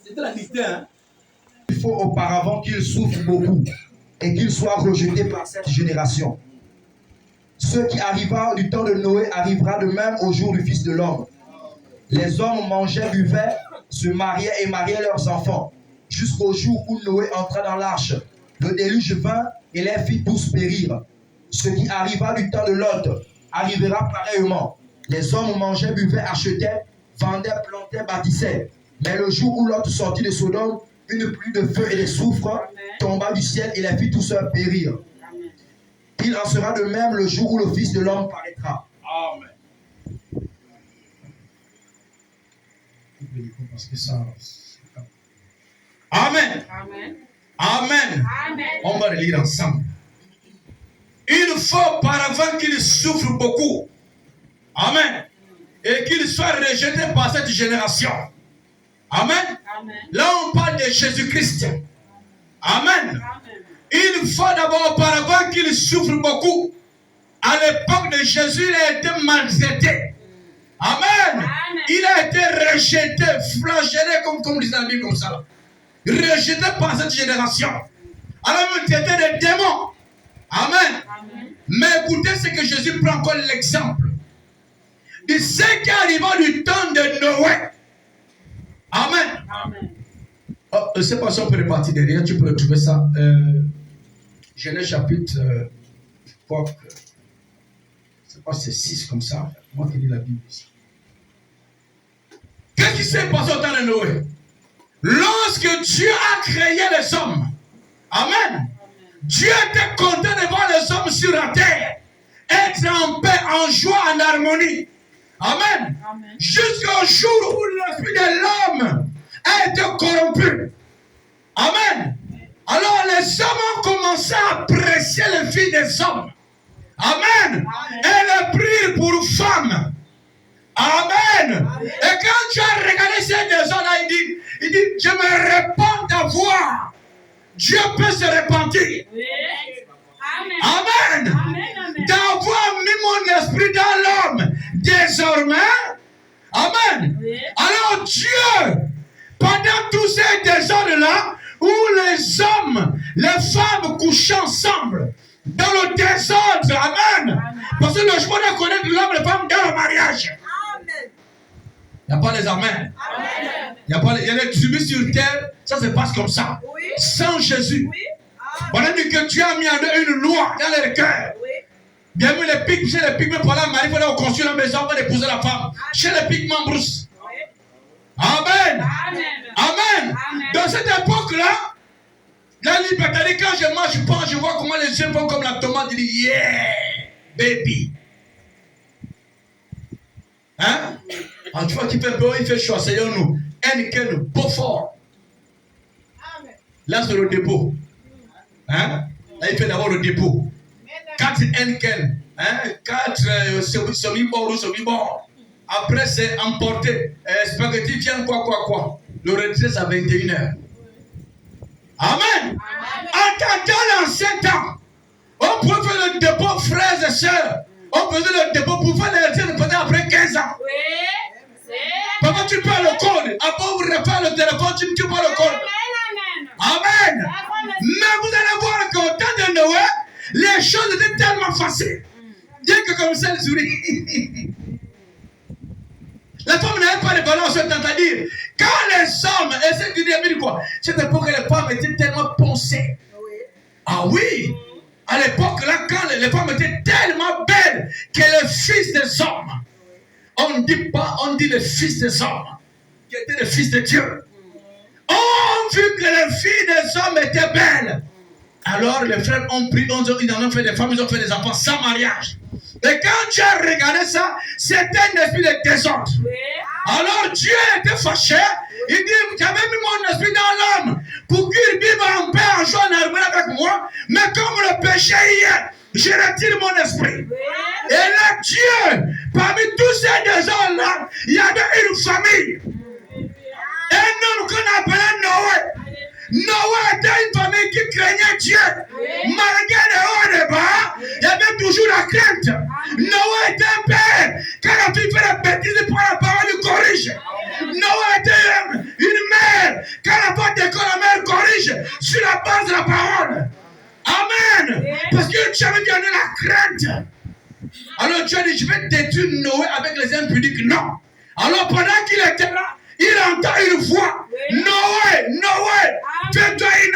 C'était la dictée, hein? Il faut auparavant qu'il souffre beaucoup et qu'il soit rejeté par cette génération. Ce qui arriva du temps de Noé arrivera de même au jour du Fils de l'homme. Les hommes mangeaient, buvaient, se mariaient et mariaient leurs enfants, jusqu'au jour où Noé entra dans l'arche. Le déluge vint et les fit tous périr. Ce qui arriva du temps de Lot arrivera pareillement. Les hommes mangeaient, buvaient, achetaient, vendaient, plantaient, bâtissaient. Mais le jour où Lot sortit de Sodome, une pluie de feu et de soufre tomba du ciel et les fit tous périr. Il en sera de même le jour où le Fils de l'homme paraîtra. Amen. Amen. Amen. Amen. Amen. On va le lire ensemble. Il faut auparavant qu'il souffre beaucoup. Amen. Et qu'il soit rejeté par cette génération. Amen. Amen. Là, on parle de Jésus-Christ. Amen. Amen. Il faut d'abord auparavant qu'il souffre beaucoup. À l'époque de Jésus, il a été maltraité. Amen. Amen. Il a été rejeté, flagellé, comme disait la Bible comme ça. Rejeté par cette génération. Alors, il traité des démons. Amen. Amen. Mais écoutez ce que Jésus prend comme l'exemple. De ce qui arriva du temps de Noé. Amen. Amen. Oh, je ne sais pas si on peut repartir derrière, tu peux retrouver ça. Genèse chapitre, je crois que, je ne sais pas si c'est 6 comme ça. Moi qui lis la Bible ici. Qu'est-ce qui s'est passé au temps de Noé? Lorsque Dieu a créé les hommes, Amen. Dieu était content de voir les hommes sur la terre, être en paix, en joie, en harmonie. Amen. Amen. Jusqu'au jour où l'esprit de l'homme a été corrompu. Amen. Alors les hommes ont commencé à apprécier les filles des hommes. Amen. Et les prirent pour femmes. Amen. Et quand tu as regardé ces deux hommes-là, il dit, je me répands ta voix. Dieu peut se repentir. Oui. Amen. Amen. Amen. D'avoir mis mon esprit dans l'homme. Désormais, Amen. Oui. Alors Dieu, pendant tous ces désordres-là, où les hommes, les femmes couchaient ensemble, dans le désordre, Amen. Parce que le chemin de connaître l'homme et la femme dans le mariage. Il n'y a pas les amens. Amen. Il y a les tribus sur terre, ça se passe comme ça. Oui. Sans Jésus. Oui. Voilà que Dieu a mis en eux une loi dans les cœurs. Oui. Bien vu les pics, chez les pics, même pour la mari, il faut construire la maison pour épouser la femme. Chez les pics, membrousse. Oui. Amen. Amen. Amen. Amen. Dans cette époque-là, la liberté, quand je mange, je pense, je vois comment les yeux font comme la tomate. Il dit, yeah, baby. Hein? Ah, tu vois qu'il fait beau, il fait chaud, c'est nous. Eniken, beau fort. Là, c'est le dépôt. Hein? Là, il fait d'abord le dépôt. 4 Eniken. Hein? 4 semi-bord ou semi-bord. Après, c'est emporté. Spaghetti vient quoi. Le retrait, c'est à 21h. Amen. En tant l'ancien temps, on pouvait faire le dépôt, frères et sœurs. On faisait le dépôt pour faire les retraits peut-être après 15 ans. Oui. Papa, tu perds le code. Après, vous repère le téléphone, tu perds le code. Amen. Mais vous allez voir qu'au temps de Noé, les choses étaient tellement faciles. Bien que comme ça, le souris. La femme n'avait pas de valeur, c'est-à-dire, quand les hommes essaient de dire quoi, c'est pour que les femmes étaient tellement poncées. Ah oui. À l'époque, là, quand les femmes étaient tellement belles que les fils des hommes, on ne dit pas, on dit les fils des hommes, qui étaient les fils de Dieu, ont vu que les filles des hommes étaient belles. Alors les frères ont pris, ils en ont fait des femmes, ils ont fait des enfants sans mariage. Et quand tu as regardé ça, c'était un esprit de désordre. Alors Dieu était fâché. Il dit, j'avais mis mon esprit dans l'homme pour qu'il vive en paix, en joie, en harmonie avec moi. Mais comme le péché y est, je retire mon esprit. Et là, Dieu, parmi tous ces désordres-là, il y avait une famille. Un homme qu'on appelait Noé. Noé était une famille qui craignait Dieu. Malgré les hauts et les bas, il y avait toujours la crainte. Noé était un père. Quand la fille fait la bêtise, il prend la parole, il corrige. la parole. Amen. Parce que tu avais gagné la crainte. Alors tu as dit, je vais détruire Noé avec les impudiques. Non. Alors pendant qu'il était là, il entend une voix. Noé, Noé, fais-toi une